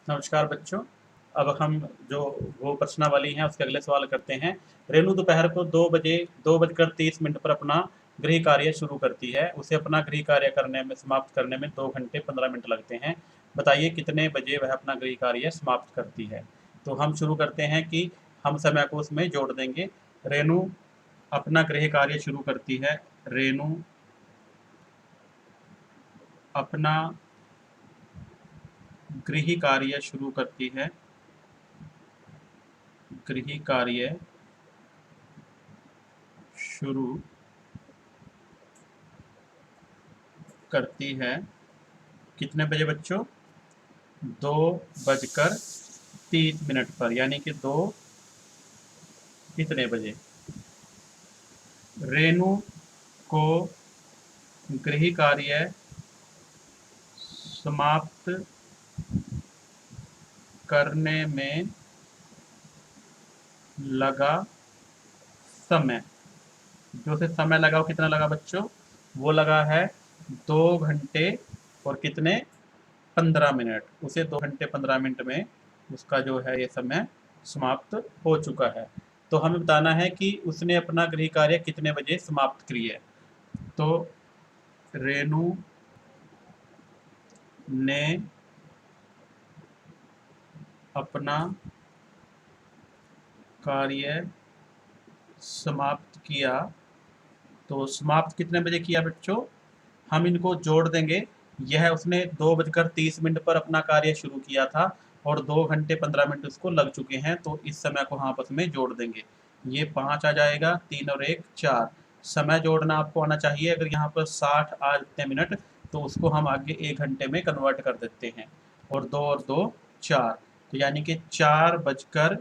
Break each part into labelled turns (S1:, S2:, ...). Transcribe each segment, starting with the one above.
S1: नमस्कार बच्चों। अब हम जो वो प्रश्नावली हैं उसके अगले सवाल करते हैं। रेणु दोपहर को 2:30 पर अपना गृह कार्य शुरू करती है। उसे अपना गृह कार्य समाप्त करने में 2 घंटे 15 मिनट लगते हैं। बताइए कितने बजे वह अपना गृह कार्य समाप्त करती है। तो हम शुरू करते हैं कि हम समय को उसमें जोड़ देंगे। रेणु अपना गृह कार्य शुरू करती है। रेणु अपना गृह कार्य शुरू करती है। गृह कार्य शुरू करती है कितने बजे बच्चों? 2:30 पर, यानी कि 2 कितने बजे? रेणु को गृह कार्य समाप्त करने में लगा समय, जो से समय लगा वो कितना लगा बच्चों? वो लगा है 2 घंटे और कितने 15 मिनट। उसे 2 घंटे 15 मिनट में उसका जो है ये समय समाप्त हो चुका है। तो हमें बताना है कि उसने अपना गृह कार्य कितने बजे समाप्त किया है। तो रेणु ने अपना कार्य समाप्त किया, तो समाप्त कितने बजे किया बच्चों? हम इनको जोड़ देंगे। यह उसने 2:30 पर अपना कार्य शुरू किया था और 2 घंटे 15 मिनट उसको लग चुके हैं, तो इस समय को हम आपस में जोड़ देंगे। ये 5 आ जाएगा, 3 और 1 4। समय जोड़ना आपको आना चाहिए। अगर यहाँ पर 60 आ जाते मिनट तो उसको हम आगे 1 घंटे में कन्वर्ट कर देते हैं। और 2 और 2 4, तो यानी कि 4:45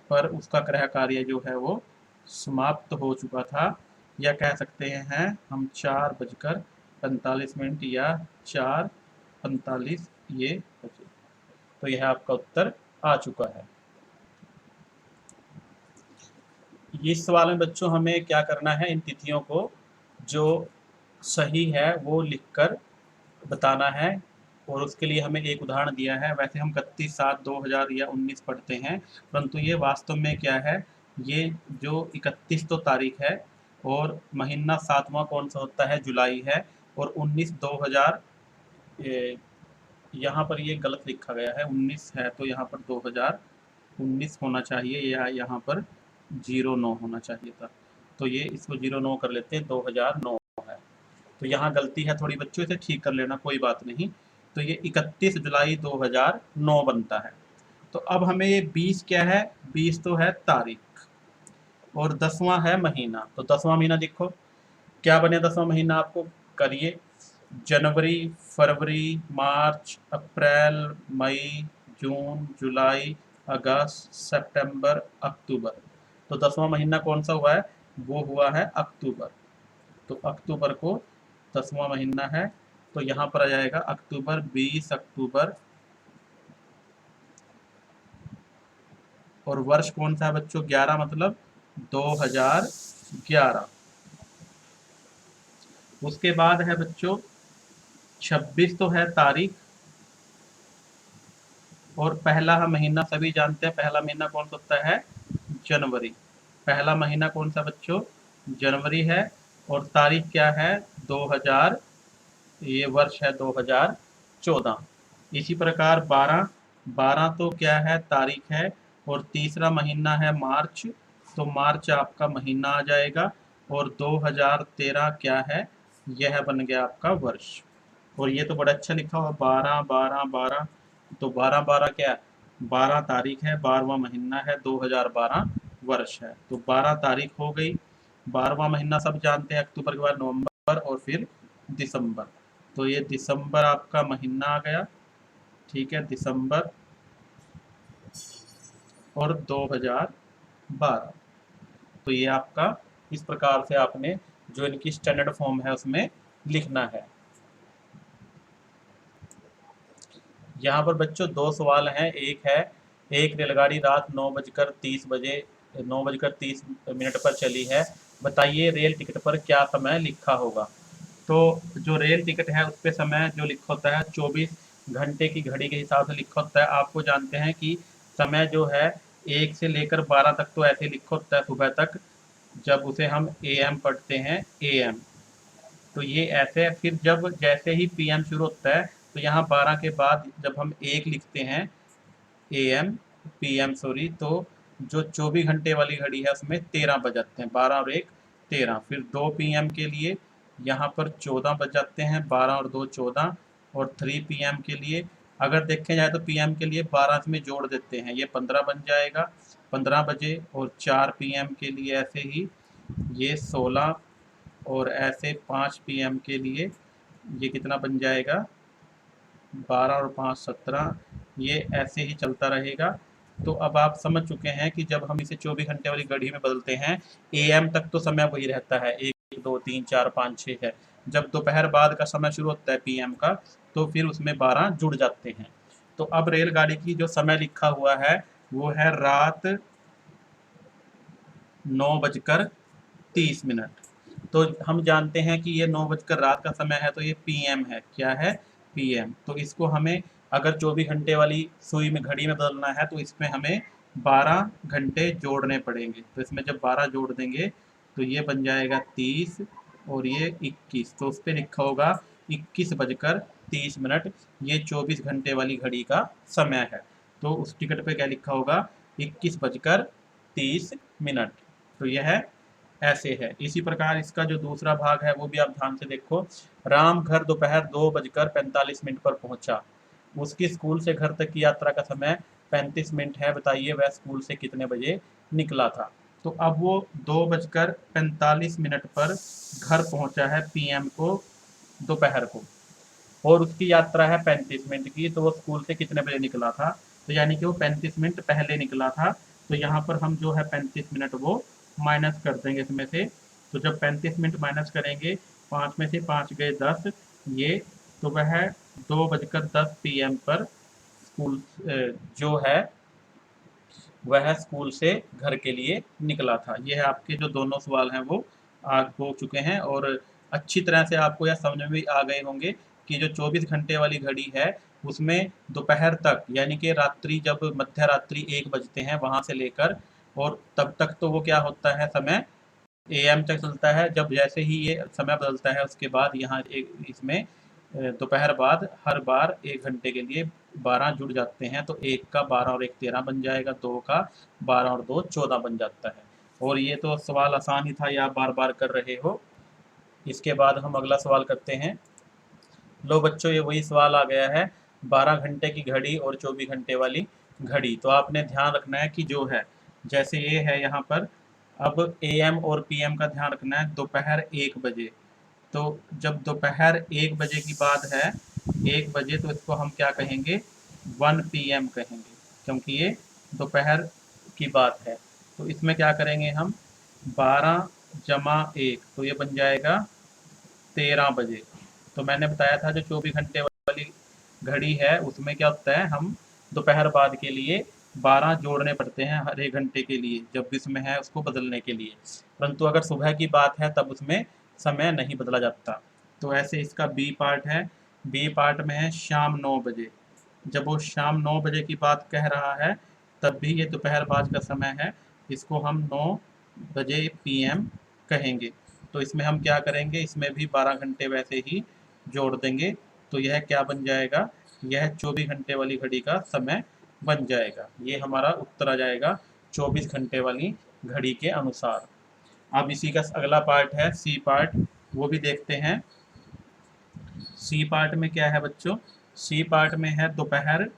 S1: पर उसका गृह कार्य जो है वो समाप्त हो चुका था। या कह सकते हैं हम 4:45 या 4:45 ये बजे। तो यह आपका उत्तर आ चुका है। इस सवाल में बच्चों हमें क्या करना है, इन तिथियों को जो सही है वो लिखकर बताना है। और उसके लिए हमें एक उदाहरण दिया है। वैसे हम 31/7/2000 या 19 पढ़ते हैं, परंतु ये वास्तव में क्या है, ये जो 31 तो तारीख है और महीना 7वां कौन सा होता है? जुलाई है। और 19/2000 यहाँ पर ये गलत लिखा गया है, 19 है तो यहाँ पर 2019 होना चाहिए या यहाँ पर 09 होना चाहिए था। तो ये इसको 09 कर लेते हैं, 2009 है। तो यहाँ गलती है थोड़ी बच्चों, इसे ठीक कर लेना, कोई बात नहीं। तो ये 31 जुलाई 2009 बनता है। तो अब हमें ये 20 क्या है? 20 तो है तारीख और 10वां है महीना। तो 10वां महीना देखो क्या बने 10वां महीना, आपको करिए। जनवरी, फरवरी, मार्च, अप्रैल, मई, जून, जुलाई, अगस्त, सितंबर, अक्टूबर। तो 10वां महीना कौन सा हुआ है? वो हुआ है अक्टूबर। तो अक्टूबर को 10वां महीना है, तो यहाँ पर आ जाएगा अक्टूबर, 20 अक्टूबर। और वर्ष कौन सा है बच्चों? 11, मतलब 2011। उसके बाद है बच्चों 26 तो है तारीख। और पहला महीना सभी जानते हैं, पहला महीना कौन सा होता है? जनवरी। पहला महीना कौन सा बच्चों? जनवरी है। और तारीख क्या है? 2000, ये वर्ष है 2014। इसी प्रकार 12, 12 तो क्या है? तारीख है। और तीसरा महीना है मार्च, तो मार्च आपका महीना आ जाएगा। और 2013 क्या है? यह बन गया आपका वर्ष। और ये तो बड़ा अच्छा लिखा हुआ, 12 12 12। तो 12 12 क्या है? 12 तारीख है, 12वां महीना है, 2012 वर्ष है। तो 12 तारीख हो गई। 12वां महीना सब जानते हैं, अक्टूबर के बाद नवंबर और फिर दिसंबर। तो ये दिसंबर आपका महीना आ गया, ठीक है, दिसंबर और 2012। तो ये आपका इस प्रकार से आपने जो इनकी स्टैंडर्ड फॉर्म है उसमें लिखना है। यहाँ पर बच्चों 2 सवाल हैं। एक है, एक रेलगाड़ी रात 9:30 पर चली है, बताइए रेल टिकट पर क्या समय लिखा होगा। तो जो रेल टिकट है उस पे समय जो लिखा होता है 24 घंटे की घड़ी के हिसाब से लिखा होता है। आपको जानते हैं कि समय जो है 1 से लेकर 12 तक तो ऐसे लिखा होता है सुबह तक, जब उसे हम एएम पढ़ते हैं एएम। तो ये ऐसे फिर जब जैसे ही पीएम शुरू होता है तो यहाँ 12 के बाद जब हम 1 लिखते हैं एएम पीएम सॉरी, तो जो 24 घंटे वाली घड़ी है उसमें 13 बज जाते हैं, 12 और 1 13। फिर 2 पीएम के लिए यहाँ पर 14 बज जाते हैं, 12 और 2 14। और 3 पीएम के लिए अगर देखें जाए तो पीएम के लिए 12 में जोड़ देते हैं, ये 15 बन जाएगा 15 बजे। और 4 पीएम के लिए ऐसे ही ये 16। और ऐसे 5 पीएम के लिए ये कितना बन जाएगा 12 और 5 17। ये ऐसे ही चलता रहेगा। तो अब आप समझ चुके हैं कि जब हम इसे 24 घंटे वाली घड़ी में बदलते हैं एएम तक तो समय वही रहता है 1 2 3 4 5 6 है। जब दोपहर बाद का समय शुरू होता है पीएम का तो फिर उसमें 12 जुड़ जाते हैं। तो अब रेलगाड़ी की जो समय लिखा हुआ है वो है रात 9:30। तो हम जानते हैं कि ये 9 बजकर रात का समय है तो ये पीएम है। क्या है पीएम। तो इसको हमें अगर 24 घंटे वाली सुई में घड़ी में बदलना है तो इसमें हमें 12 घंटे जोड़ने पड़ेंगे। तो इसमें जब 12 जोड़ देंगे तो ये बन जाएगा 30 और ये 21। तो उस पर लिखा होगा 21:30। ये 24 घंटे वाली घड़ी का समय है। तो उस टिकट पे क्या लिखा होगा 21:30। तो यह ऐसे है। इसी प्रकार इसका जो दूसरा भाग है वो भी आप ध्यान से देखो। राम घर दोपहर 2:45 पर पहुंचा। उसकी स्कूल से घर तक की यात्रा का समय 35 मिनट है। बताइए वह स्कूल से कितने बजे निकला था। तो अब वो 2:45 पर घर पहुंचा है पीएम को दोपहर को, और उसकी यात्रा है 35 मिनट की। तो वो स्कूल से कितने बजे निकला था। तो यानी कि वो 35 मिनट पहले निकला था। तो यहाँ पर हम जो है 35 मिनट वो माइनस कर देंगे इसमें से। तो जब 35 मिनट माइनस करेंगे 5 में से 5 गए 10 ये, तो वह 2:10 पीएम पर स्कूल जो है वह स्कूल से घर के लिए निकला था। ये है आपके जो दोनों सवाल हैं वो आग हो चुके हैं। और अच्छी तरह से आपको यह समझ में भी आ गए होंगे कि जो 24 घंटे वाली घड़ी है उसमें दोपहर तक यानी कि रात्रि जब मध्य रात्रि 1 बजते हैं वहां से लेकर और तब तक तो वो क्या होता है समय एएम तक चलता है। जब जैसे ही ये समय बदलता है उसके बाद यहाँ एक इसमें दोपहर बाद हर बार 1 घंटे के लिए 12 जुड़ जाते हैं। तो 1 का 12 और 1 13 बन जाएगा, 2 का 12 और 2 14 बन जाता है। और ये तो सवाल आसान ही था, ये आप बार बार कर रहे हो। इसके बाद हम अगला सवाल करते हैं। लो बच्चों ये वही सवाल आ गया है 12 घंटे की घड़ी और 24 घंटे वाली घड़ी। तो आपने ध्यान रखना है कि जो है जैसे ये है यहाँ पर अब एएम और पीएम का ध्यान रखना है दोपहर 1 बजे। तो जब दोपहर 1 बजे की बात है 1 बजे तो इसको हम क्या कहेंगे 1 पीएम कहेंगे, क्योंकि ये दोपहर की बात है। तो इसमें क्या करेंगे हम 12 जमा 1 तो ये बन जाएगा 13 बजे। तो मैंने बताया था जो 24 घंटे वाली घड़ी है उसमें क्या होता है हम दोपहर बाद के लिए 12 जोड़ने पड़ते हैं हर 1 घंटे के लिए जब भी समय है उसको बदलने के लिए। परंतु अगर सुबह की बात है तब उसमें समय नहीं बदला जाता। तो ऐसे इसका बी पार्ट है। बी पार्ट में है शाम 9 बजे। जब वो शाम 9 बजे की बात कह रहा है तब भी ये दोपहर बाद का समय है। इसको हम 9 बजे पीएम कहेंगे। तो इसमें हम क्या करेंगे इसमें भी 12 घंटे वैसे ही जोड़ देंगे। तो यह क्या बन जाएगा यह 24 घंटे वाली घड़ी का समय बन जाएगा। ये हमारा उत्तर आ जाएगा 24 घंटे वाली घड़ी के अनुसार। अब इसी का अगला पार्ट है सी पार्ट, वो भी देखते हैं। सी पार्ट में क्या है बच्चों सी पार्ट में है दोपहर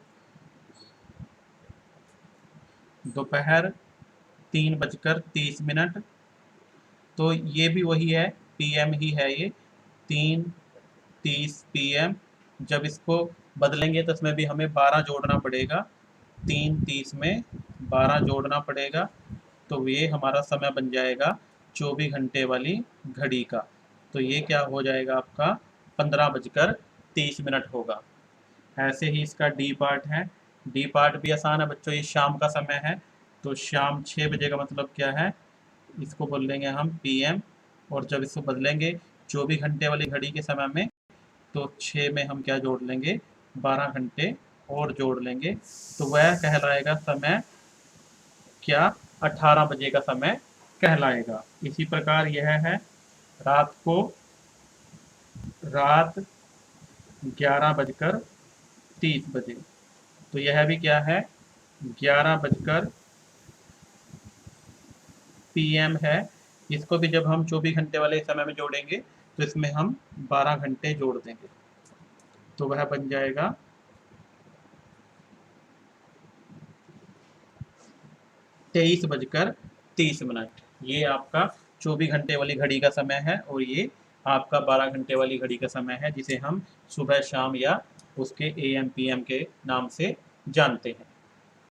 S1: 3:30। तो ये भी वही है पीएम ही है ये 3:30 पीएम। जब इसको बदलेंगे तो इसमें भी हमें 12 जोड़ना पड़ेगा, 3:30 में 12 जोड़ना पड़ेगा। तो ये हमारा समय बन जाएगा 24 घंटे वाली घड़ी का। तो ये क्या हो जाएगा आपका 15:30 होगा। ऐसे ही इसका डी पार्ट है। डी पार्ट भी आसान है बच्चों, ये शाम का समय है। तो शाम 6 बजे का मतलब क्या है इसको बोल देंगे हम PM। और जब इसको बदलेंगे 24 घंटे वाली घड़ी के समय में, तो 6 में हम क्या जोड़ लेंगे, 12 घंटे और जोड़ लेंगे, तो वह कहलाएगा समय क्या, 18 बजे का समय कहलाएगा। इसी प्रकार यह है रात को, रात 11:30 तो यह भी क्या है, 11 PM है। इसको भी जब हम 24 घंटे वाले समय में जोड़ेंगे तो इसमें हम 12 घंटे जोड़ देंगे, तो वह बन जाएगा 23:30। ये आपका 24 घंटे वाली घड़ी का समय है और ये आपका 12 घंटे वाली घड़ी का समय है, जिसे हम सुबह शाम या उसके AM PM के नाम से जानते हैं।